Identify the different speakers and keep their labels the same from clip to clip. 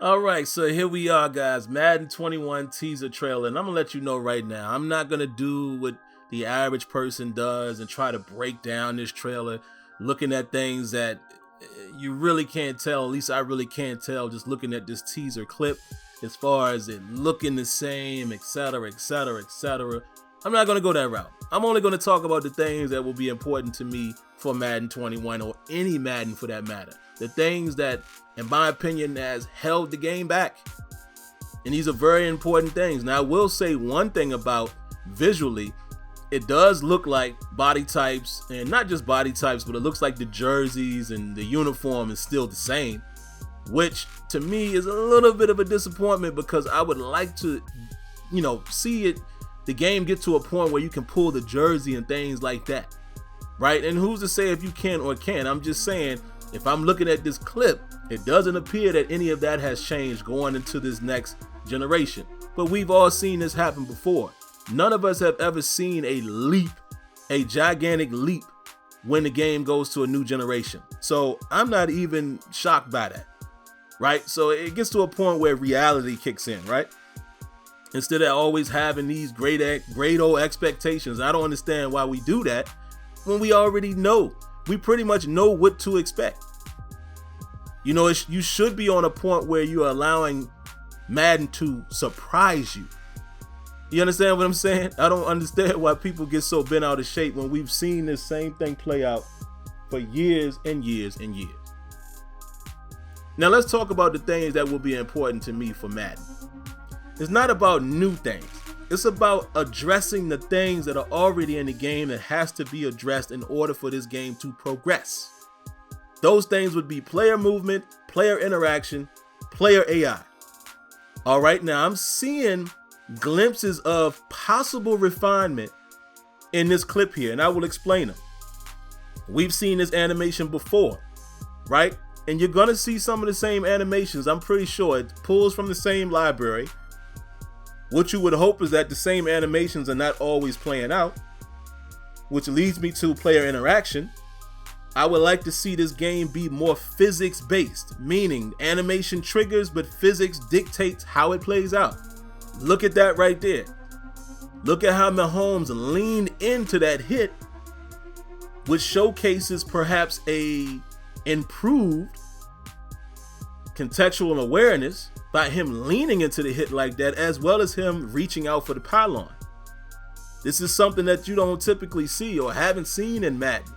Speaker 1: All right, so here we are, guys. Madden 21 teaser trailer, and I'm gonna let you know right now. I'm not gonna do what the average person does and try to break down this trailer, looking at things that you really can't tell. At least I really can't tell just looking at this teaser clip, as far as it looking the same, etc., etc., etc. I'm not gonna go that route. I'm only gonna talk about the things that will be important to me for Madden 21 or any Madden for that matter. The things that, in my opinion, has held the game back. And these are very important things. Now, I will say one thing about visually, it does look like body types, and not just body types, but it looks like the jerseys and the uniform is still the same, which to me is a little bit of a disappointment because I would like to, see the game get to a point where you can pull the jersey and things like that, right? And who's to say if you can or can't? I'm just saying, if I'm looking at this clip, it doesn't appear that any of that has changed going into this next generation. But we've all seen this happen before. None of us have ever seen a leap, a gigantic leap, when the game goes to a new generation. So I'm not even shocked by that, right? So it gets to a point where reality kicks in, right? Instead of always having these great old expectations. I don't understand why we do that when we already know. We pretty much know what to expect. You should be on a point where you're allowing Madden to surprise you. You understand what I'm saying? I don't understand why people get so bent out of shape when we've seen this same thing play out for years and years and years. Now let's talk about the things that will be important to me for Madden. It's not about new things. It's about addressing the things that are already in the game that has to be addressed in order for this game to progress. Those things would be player movement, player interaction, player AI. All right, now I'm seeing glimpses of possible refinement in this clip here, and I will explain them. We've seen this animation before, right? And you're gonna see some of the same animations. I'm pretty sure it pulls from the same library. What you would hope is that the same animations are not always playing out, which leads me to player interaction. I would like to see this game be more physics-based, meaning animation triggers, but physics dictates how it plays out. Look at that right there. Look at how Mahomes leaned into that hit, which showcases perhaps a improved contextual awareness by him leaning into the hit like that, as well as him reaching out for the pylon. This is something that you don't typically see or haven't seen in Madden.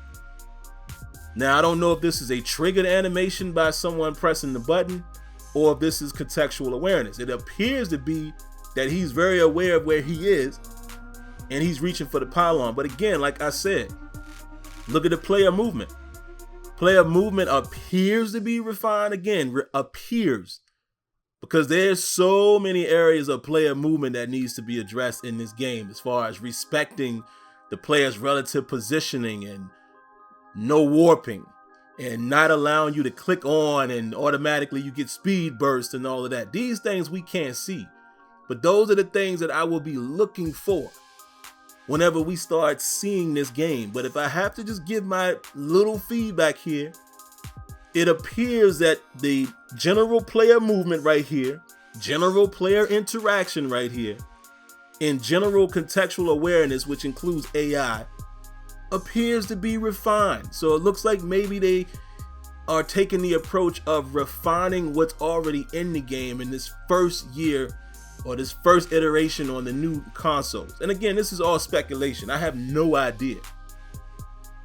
Speaker 1: Now, I don't know if this is a triggered animation by someone pressing the button or if this is contextual awareness. It appears to be that he's very aware of where he is and he's reaching for the pylon. But again, like I said, look at the player movement. Player movement appears to be refined. Again, appears. Because there's so many areas of player movement that needs to be addressed in this game, as far as respecting the player's relative positioning and no warping and not allowing you to click on and automatically you get speed burst and all of that. These things we can't see, but those are the things that I will be looking for whenever we start seeing this game. But if I have to just give my little feedback here, it appears that the general player movement right here, general player interaction right here, and general contextual awareness, which includes AI, appears to be refined. So it looks like maybe they are taking the approach of refining what's already in the game in this first year or this first iteration on the new consoles. And again, this is all speculation. I have no idea.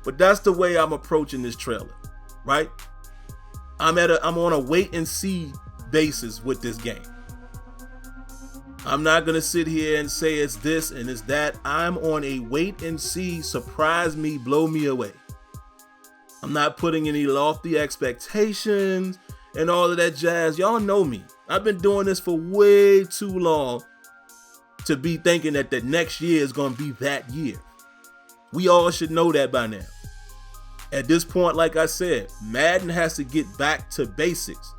Speaker 1: But that's the way I'm approaching this trailer, right? I'm on a wait and see basis with this game. I'm not gonna sit here and say it's this and it's that. I'm on a wait and see, surprise me, blow me away. I'm not putting any lofty expectations and all of that jazz. Y'all know me. I've been doing this for way too long to be thinking that the next year is gonna be that year. We all should know that by now. At this point, like I said, Madden has to get back to basics.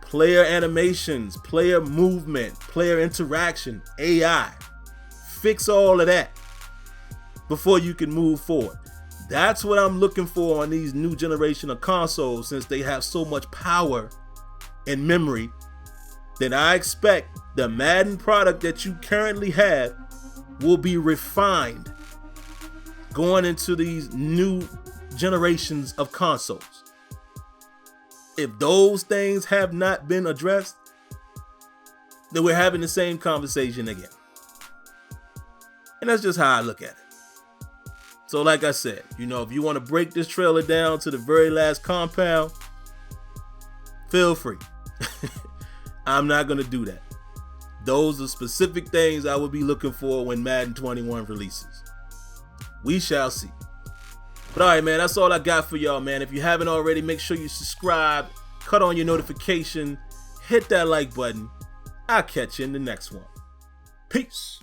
Speaker 1: Player animations, player movement, player interaction, AI. Fix all of that before you can move forward. That's what I'm looking for on these new generation of consoles, since they have so much power in memory, then I expect the Madden product that you currently have will be refined going into these new generations of consoles. If those things have not been addressed, then we're having the same conversation again. And that's just how I look at it. So like I said, if you want to break this trailer down to the very last compound, feel free. I'm not going to do that. Those are specific things I would be looking for when Madden 21 releases. We shall see. But all right, man, that's all I got for y'all, man. If you haven't already, make sure you subscribe, cut on your notification, hit that like button. I'll catch you in the next one. Peace.